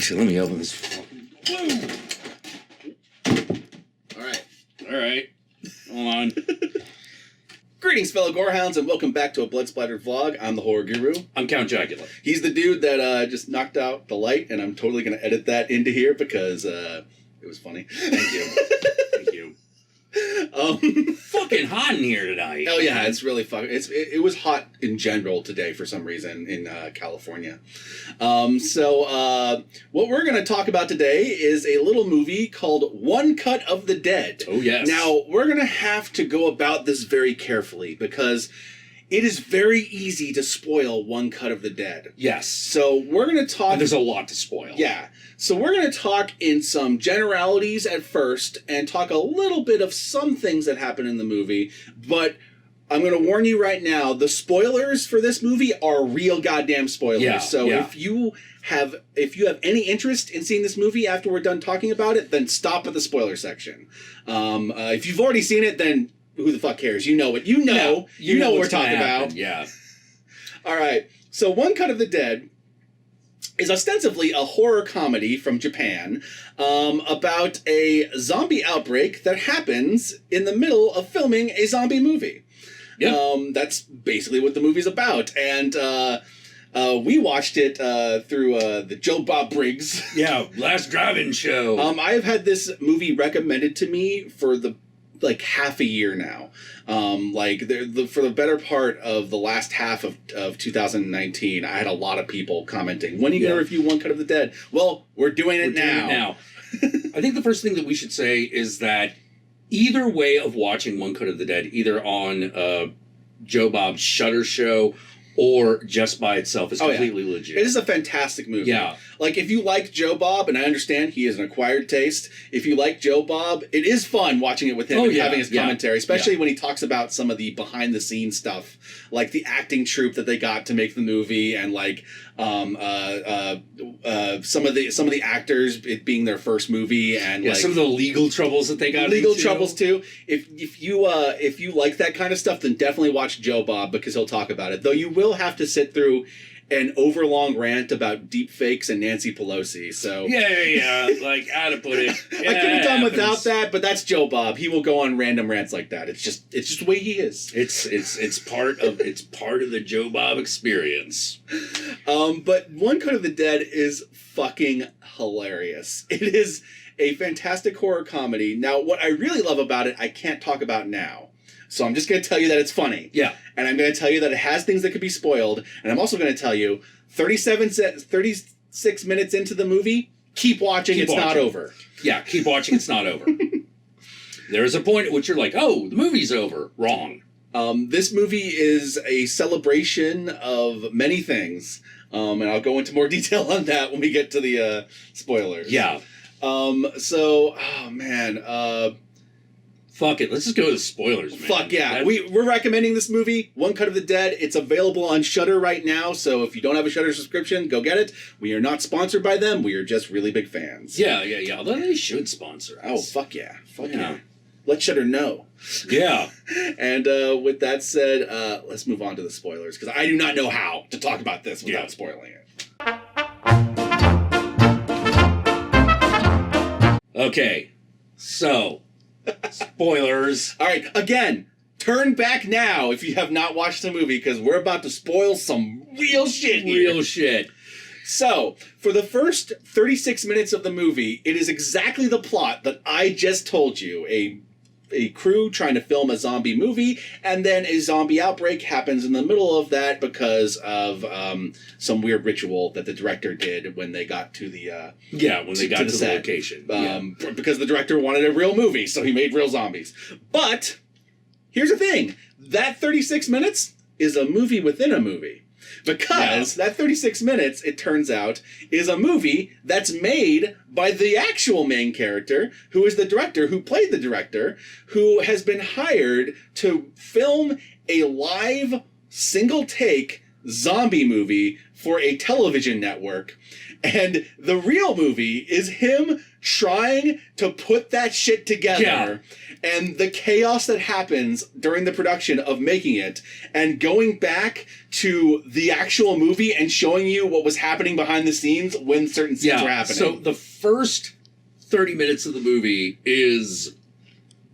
Actually, let me open this. All right. Hold on. Greetings, fellow gorehounds, and welcome back to a Blood Splattered vlog. I'm the Horror Guru. I'm Count Jackula. He's the dude that just knocked out the light, and I'm totally going to edit that into here because it was funny. Thank you. Thank you. Fucking hot in here tonight. Oh yeah, it's really fucking. It was hot in general today for some reason in California. So what we're going to talk about today is a little movie called One Cut of the Dead. Oh yes. Now we're going to have to go about this very carefully because it is very easy to spoil One Cut of the Dead. Yes. So we're going to talk. And there's a lot to spoil. Yeah. So we're going to talk in some generalities at first and talk a little bit of some things that happen in the movie. But I'm going to warn you right now, the spoilers for this movie are real goddamn spoilers. Yeah, so yeah. if you have any interest in seeing this movie after we're done talking about it, then stop at the spoiler section. If you've already seen it, then who the fuck cares? You know it. You know what we're talking about. Yeah. All right. So One Cut of the Dead is ostensibly a horror comedy from Japan about a zombie outbreak that happens in the middle of filming a zombie movie. Yep. That's basically what the movie's about. And we watched it through the Joe Bob Briggs. Yeah, last drive-in show. I've had this movie recommended to me for half a year now. For the better part of the last half of 2019, I had a lot of people commenting, when are you going to review One Cut of the Dead? Well, we're doing it now. I think the first thing that we should say is that either way of watching One Cut of the Dead, either on Joe Bob's Shudder show or just by itself, is completely legit. It is a fantastic movie. Yeah. Like, if you like Joe Bob, and I understand he is an acquired taste, if you like Joe Bob, it is fun watching it with him having his commentary, especially when he talks about some of the behind-the-scenes stuff, like the acting troupe that they got to make the movie, and some of the actors, it being their first movie, and some of the legal troubles that they got troubles too. If you like that kind of stuff, then definitely watch Joe Bob, because he'll talk about it. Though you will have to sit through an overlong rant about deep fakes and Nancy Pelosi. So like, how to put it. I could have done without that, but that's Joe Bob. He will go on random rants like that. It's just the way he is. It's part of the Joe Bob experience. But One Cut of the Dead is fucking hilarious. It is a fantastic horror comedy. Now, what I really love about it, I can't talk about now. So I'm just going to tell you that it's funny. Yeah. And I'm going to tell you that it has things that could be spoiled. And I'm also going to tell you, 36 minutes into the movie, keep watching, it's not over. Yeah, keep watching, it's not over. There is a point at which you're like, oh, the movie's over. Wrong. This movie is a celebration of many things. And I'll go into more detail on that when we get to the spoilers. Yeah. Fuck it. Let's just go to the spoilers, man. Fuck yeah. We're recommending this movie, One Cut of the Dead. It's available on Shudder right now, so if you don't have a Shudder subscription, go get it. We are not sponsored by them. We are just really big fans. Yeah. Although they should sponsor us. Oh, fuck yeah. Fuck yeah. Let Shudder know. Yeah. And with that said, let's move on to the spoilers, because I do not know how to talk about this without spoiling it. Okay. So... spoilers. All right, again, turn back now if you have not watched the movie, because we're about to spoil some real shit here. Real shit. So, for the first 36 minutes of the movie, it is exactly the plot that I just told you. A crew trying to film a zombie movie, and then a zombie outbreak happens in the middle of that because of some weird ritual that the director did when they got to the the location. Because the director wanted a real movie, so he made real zombies. But here's the thing: that 36 minutes is a movie within a movie. Because that 36 minutes, it turns out, is a movie that's made by the actual main character, who is the director, who played the director, who has been hired to film a live, single-take zombie movie for a television network. And the real movie is him trying to put that shit together and the chaos that happens during the production of making it and going back to the actual movie and showing you what was happening behind the scenes when certain scenes were happening. So the first 30 minutes of the movie is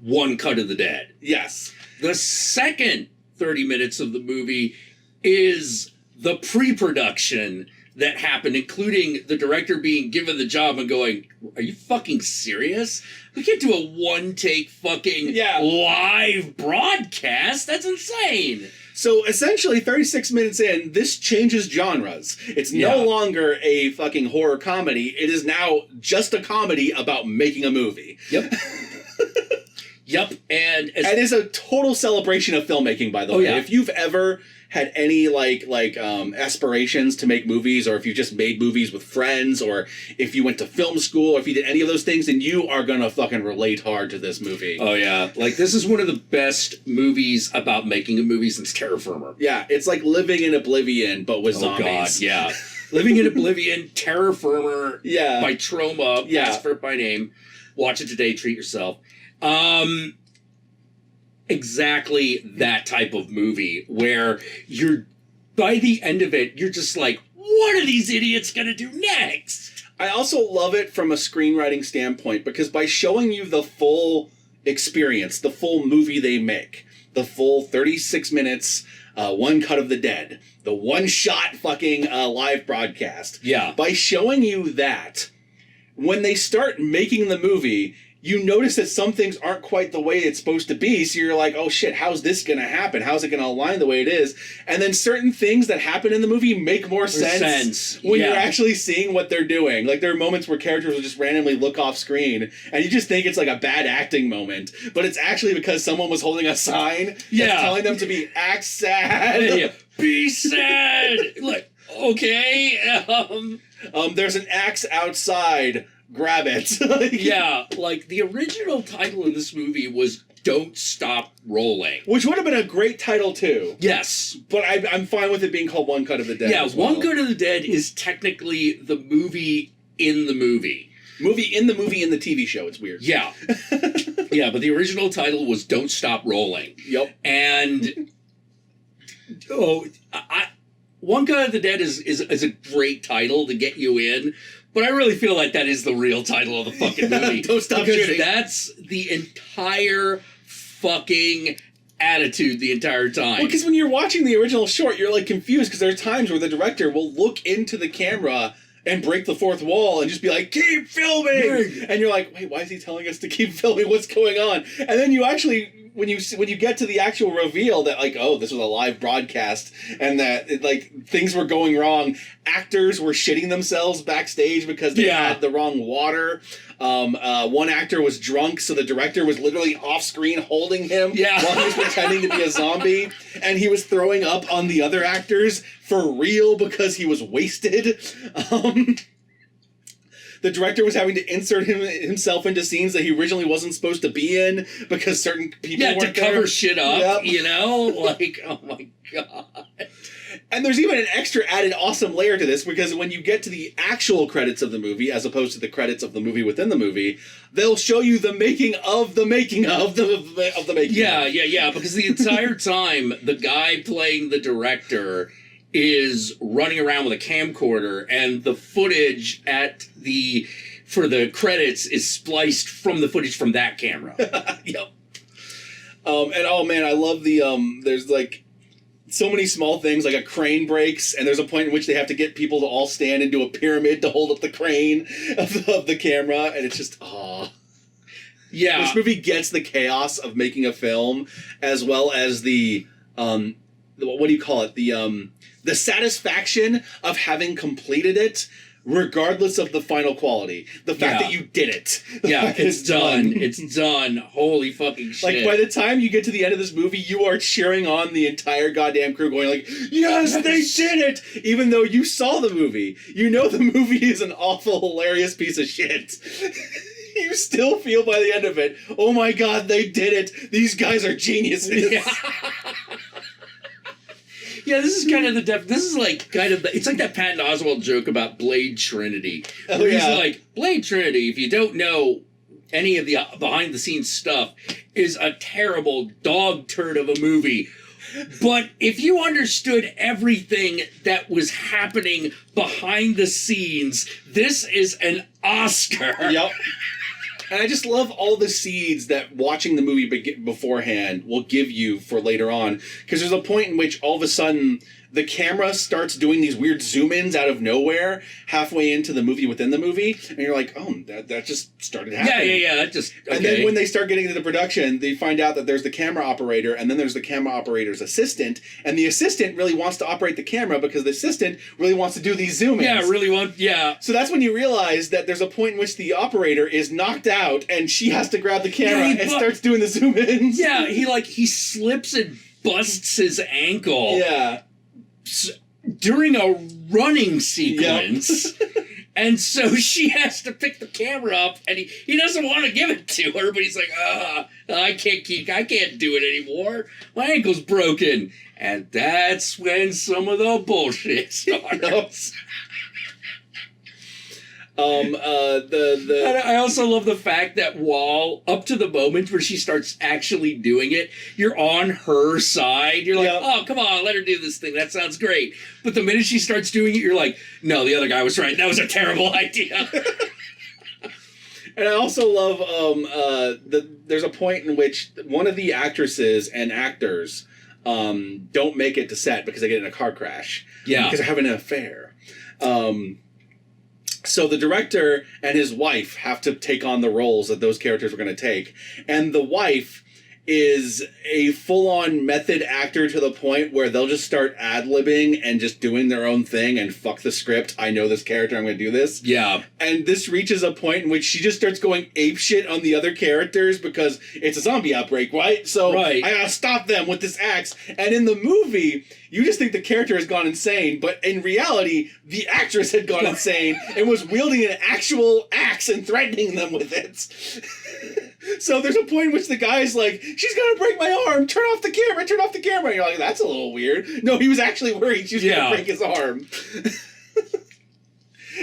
one cut of the dead. Yes. The second 30 minutes of the movie is the pre-production that happened, including the director being given the job and going, are you fucking serious? We can't do a one-take fucking live broadcast. That's insane. So essentially, 36 minutes in, this changes genres. It's no longer a fucking horror comedy. It is now just a comedy about making a movie. Yep. Yep. And it is a total celebration of filmmaking, by the way. Yeah. If you've ever had any aspirations to make movies, or if you just made movies with friends, or if you went to film school, or if you did any of those things, then you are gonna fucking relate hard to this movie. Oh yeah, like this is one of the best movies about making a movie since Terra Firma. Yeah, it's like living in Oblivion, but with zombies. Oh god, yeah. Living in Oblivion, Terra Firma, by Troma, Ask for It by Name. Watch it today, treat yourself. Exactly that type of movie where you're, by the end of it, you're just like, what are these idiots gonna do next? I also love it from a screenwriting standpoint because by showing you the full experience, the full movie they make, the full 36 minutes, one cut of the dead, the one shot fucking live broadcast. Yeah. By showing you that, when they start making the movie, you notice that some things aren't quite the way it's supposed to be, so you're like, oh shit, how's this gonna happen? How's it gonna align the way it is? And then certain things that happen in the movie make more sense when you're actually seeing what they're doing. Like, there are moments where characters will just randomly look off screen, and you just think it's like a bad acting moment, but it's actually because someone was holding a sign that's telling them to be act sad. Be sad! Like, okay, there's an axe outside. Grab it. Yeah, like the original title of this movie was Don't Stop Rolling. Which would have been a great title too. Yes. But I'm fine with it being called One Cut of the Dead. Yeah, One Cut of the Dead is technically the movie in the movie. Movie in the movie in the TV show. It's weird. Yeah. Yeah, but the original title was Don't Stop Rolling. Yep. And One Cut of the Dead is a great title to get you in. But I really feel like that is the real title of the fucking movie. Don't stop shooting. That's the entire fucking attitude the entire time. Well, because when you're watching the original short, you're like confused because there are times where the director will look into the camera and break the fourth wall and just be like, keep filming! And you're like, wait, why is he telling us to keep filming? What's going on? And then you actually, when you get to the actual reveal that, like, oh, this was a live broadcast and that, things were going wrong. Actors were shitting themselves backstage because they had the wrong water. One actor was drunk, so the director was literally off-screen holding him while he was pretending to be a zombie. And he was throwing up on the other actors for real because he was wasted. The director was having to insert himself into scenes that he originally wasn't supposed to be in because certain people weren't there. To cover shit up, you know? Like, oh my god. And there's even an extra added awesome layer to this because when you get to the actual credits of the movie, as opposed to the credits of the movie within the movie, they'll show you the making of the making of the making. Yeah. Because the entire time, the guy playing the director is running around with a camcorder, and the footage for the credits is spliced from the footage from that camera. Yep. And oh man, I love there's like so many small things, like a crane breaks, and there's a point in which they have to get people to all stand and do a pyramid to hold up the crane of the camera, and it's just, yeah. This movie gets the chaos of making a film, as well as the what do you call it? The satisfaction of having completed it, regardless of the final quality. The fact that you did it. Yeah, it's done. It's done. Holy fucking shit. Like, by the time you get to the end of this movie, you are cheering on the entire goddamn crew, going like, yes, they did it! Even though you saw the movie. You know the movie is an awful, hilarious piece of shit. You still feel by the end of it, oh my god, they did it! These guys are geniuses! Yeah, this is kind of this is like kind of it's like that Patton Oswalt joke about Blade Trinity. Where he's like, Blade Trinity, if you don't know any of the behind the scenes stuff, is a terrible dog turd of a movie. But if you understood everything that was happening behind the scenes, this is an Oscar. Yep. And I just love all the seeds that watching the movie beforehand will give you for later on. Because there's a point in which all of a sudden the camera starts doing these weird zoom-ins out of nowhere halfway into the movie within the movie. And you're like, oh, that just started happening. Yeah. That just, okay. And then when they start getting into the production, they find out that there's the camera operator, and then there's the camera operator's assistant. And the assistant really wants to operate the camera because the assistant really wants to do these zoom-ins. Yeah. So that's when you realize that there's a point in which the operator is knocked out, and she has to grab the camera and starts doing the zoom-ins. Yeah, he slips and busts his ankle. Yeah. During a running sequence. And so she has to pick the camera up, and he doesn't want to give it to her, but he's like, I can't do it anymore. My ankle's broken. And that's when some of the bullshit starts. I also love the fact that up to the moment where she starts actually doing it, you're on her side. You're like, oh, come on, let her do this thing. That sounds great. But the minute she starts doing it, you're like, no, the other guy was right. That was a terrible idea. And I also love there's a point in which one of the actresses and actors don't make it to set because they get in a car crash. Yeah. Because they're having an affair. So the director and his wife have to take on the roles that those characters were going to take. And the wife is a full-on method actor to the point where they'll just start ad-libbing and just doing their own thing and fuck the script. I know this character, I'm going to do this. Yeah. And this reaches a point in which she just starts going apeshit on the other characters because it's a zombie outbreak, right? So I gotta stop them with this axe. And in the movie, you just think the character has gone insane, but in reality, the actress had gone insane and was wielding an actual axe and threatening them with it. So there's a point in which the guy's like, she's gonna break my arm, turn off the camera. And you're like, that's a little weird. No, he was actually worried she was gonna break his arm.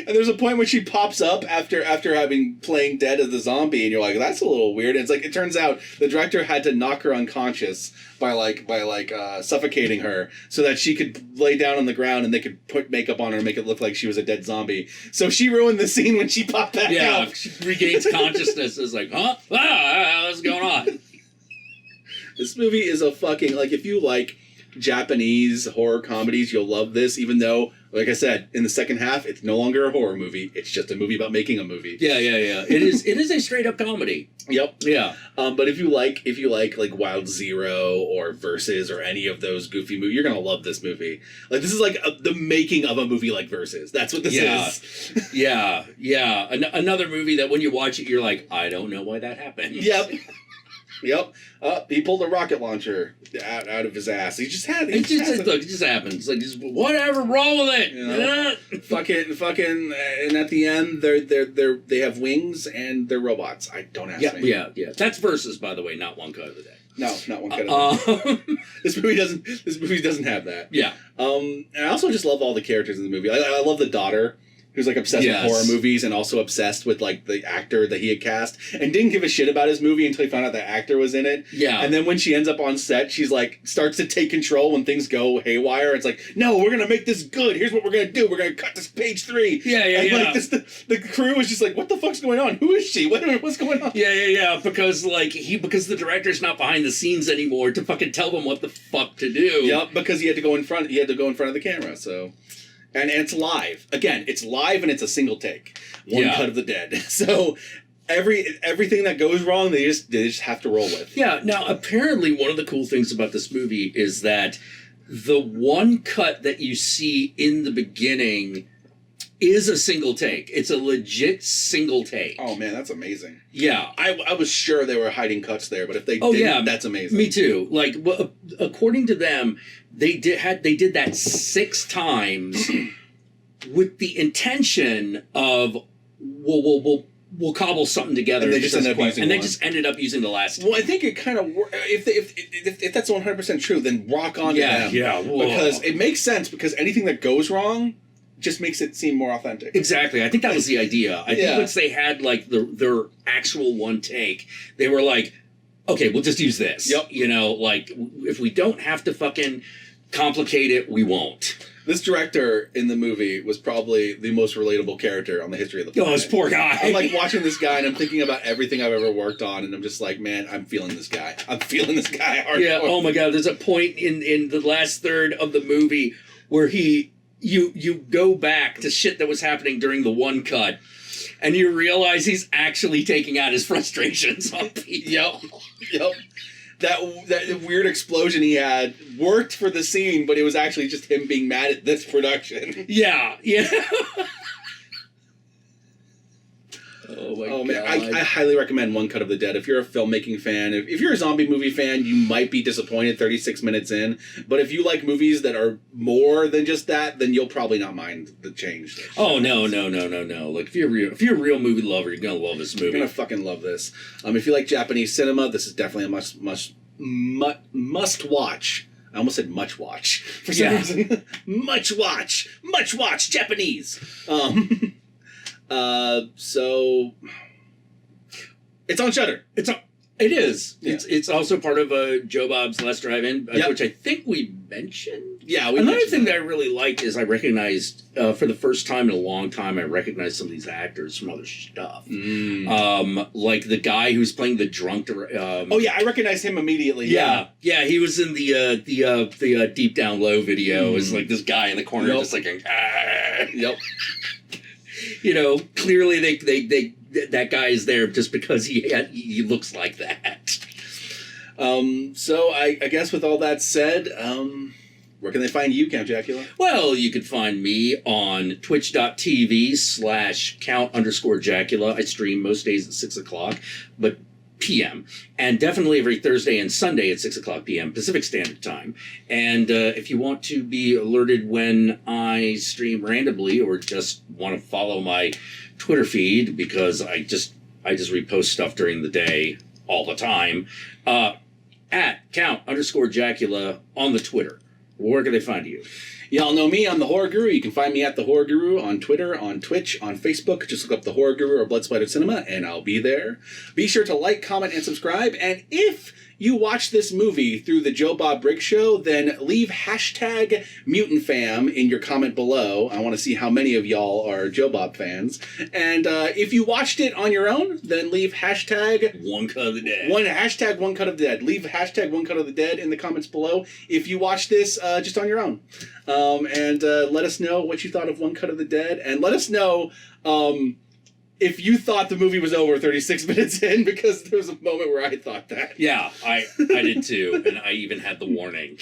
And there's a point when she pops up after playing dead as the zombie, and you're like, that's a little weird. And it's like, it turns out the director had to knock her unconscious by suffocating her so that she could lay down on the ground and they could put makeup on her and make it look like she was a dead zombie. So she ruined the scene when she popped back up. Yeah, she regains consciousness. It's like, huh? What's going on? This movie is a fucking, if you like Japanese horror comedies, you'll love this, even though, like I said, in the second half, it's no longer a horror movie. It's just a movie about making a movie. Yeah. It is a straight up comedy. Yep. Yeah. But if you like Wild Zero or Versus or any of those goofy movies, you're gonna love this movie. This is the making of a movie like Versus. That's what this is. Yeah. Another movie that when you watch it, you're like, I don't know why that happened. Yep. He pulled a rocket launcher out of his ass. He just had it. Look, it just happens. Just whatever, roll with it. You know? fucking, and at the end, they have wings and they're robots. I don't ask me. Yeah. That's Versus, by the way, not One Cut of the Day. No, not One Cut of the Day. This movie doesn't have that. Yeah. And I also just love all the characters in the movie. I love the daughter, who's obsessed with horror movies and also obsessed with the actor that he had cast and didn't give a shit about his movie until he found out the actor was in it. Yeah. And then when she ends up on set, she's starts to take control when things go haywire. It's like, no, we're going to make this good. Here's what we're going to do. We're going to cut this page 3. Yeah. The crew was just like, what the fuck's going on? Who is she? What's going on? Yeah. Because because the director's not behind the scenes anymore to fucking tell them what the fuck to do. Yep, because he had to go in front of the camera, so... And it's live. Again, it's live and it's a single take. One cut of the dead. So everything that goes wrong, they just have to roll with. Yeah. Now, apparently one of the cool things about this movie is that the one cut that you see in the beginning is a single take. It's a legit single take. Oh, man, that's amazing. Yeah. I was sure they were hiding cuts there, but if they didn't, that's amazing. Me too. According to them, they did that 6 times with the intention of, we'll we'll cobble something together. And they just ended up using and they just ended up using the last. Well, I think it kind of if that's 100% true, then rock on to them. Yeah, because it makes sense. Because anything that goes wrong just makes it seem more authentic. Exactly. I think that was the idea. I think once they had like their actual one take, they were like, okay, we'll just use this. Yep. You know, like if we don't have to fucking complicate it, we won't. This director in the movie was probably the most relatable character on the history of the planet. Oh, this poor guy. I'm like watching this guy and I'm thinking about everything I've ever worked on and I'm just like, man, I'm feeling this guy. I'm feeling this guy hardcore. Yeah, oh my God. There's a point in the last third of the movie where you go back to shit that was happening during the one cut and you realize he's actually taking out his frustrations on people. Yep. That weird explosion he had worked for the scene, but it was actually just him being mad at this production. Yeah. Oh my God. Man, I highly recommend One Cut of the Dead. If you're a filmmaking fan, if you're a zombie movie fan, you might be disappointed 36 minutes in. But if you like movies that are more than just that, then you'll probably not mind the change. Oh no! Like if you're a real movie lover, you're gonna love this movie. You're gonna fucking love this. If you like Japanese cinema, this is definitely a must watch. I almost said much watch for some reason. much watch Japanese. So it's on Shudder. It is. Yeah. It's also part of Joe Bob's Last Drive-In, which I think we mentioned. Yeah, another thing that I really liked is I recognized for the first time in a long time. I recognized some of these actors from other stuff, like the guy who's playing the drunk. I recognized him immediately. Yeah. He was in the Deep Down Low video. It's like this guy in the corner just like, Yep. You know, clearly they that guy is there just because he looks like that. So I guess with all that said, where can they find you, Count Jackula? Well, you can find me on twitch.tv/count_Jackula. I stream most days at 6 o'clock, but p.m. and definitely every Thursday and Sunday at 6 o'clock p.m. Pacific Standard Time. And if you want to be alerted when I stream randomly or just want to follow my Twitter feed, because I just repost stuff during the day all the time, at count_Jackula on the Twitter. Where can they find you? Y'all know me, I'm the Horror Guru. You can find me at the Horror Guru on Twitter, on Twitch, on Facebook. Just look up the Horror Guru or Blood Splattered Cinema, and I'll be there. Be sure to like, comment, and subscribe. And if you watch this movie through the Joe Bob Briggs Show, then leave #MutantFam in your comment below. I want to see how many of y'all are Joe Bob fans. And if you watched it on your own, then leave One Cut of the Dead. One Cut of the Dead. Leave One Cut of the Dead in the comments below if you watched this just on your own. And let us know what you thought of One Cut of the Dead. And let us know if you thought the movie was over 36 minutes in, because there was a moment where I thought that. Yeah, I did too, and I even had the warning.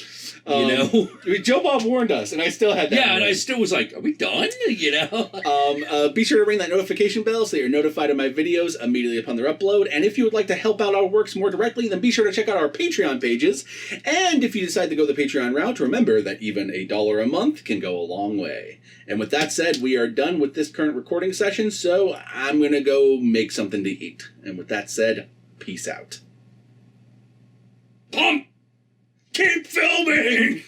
You know, Joe Bob warned us, and I still had that. Yeah, and I still was like, "Are we done?" You know. Be sure to ring that notification bell so you're notified of my videos immediately upon their upload. And if you would like to help out our works more directly, then be sure to check out our Patreon pages. And if you decide to go the Patreon route, remember that even $1 a month can go a long way. And with that said, we are done with this current recording session, so I'm going to go make something to eat. And with that said, peace out. Pump! Keep filming!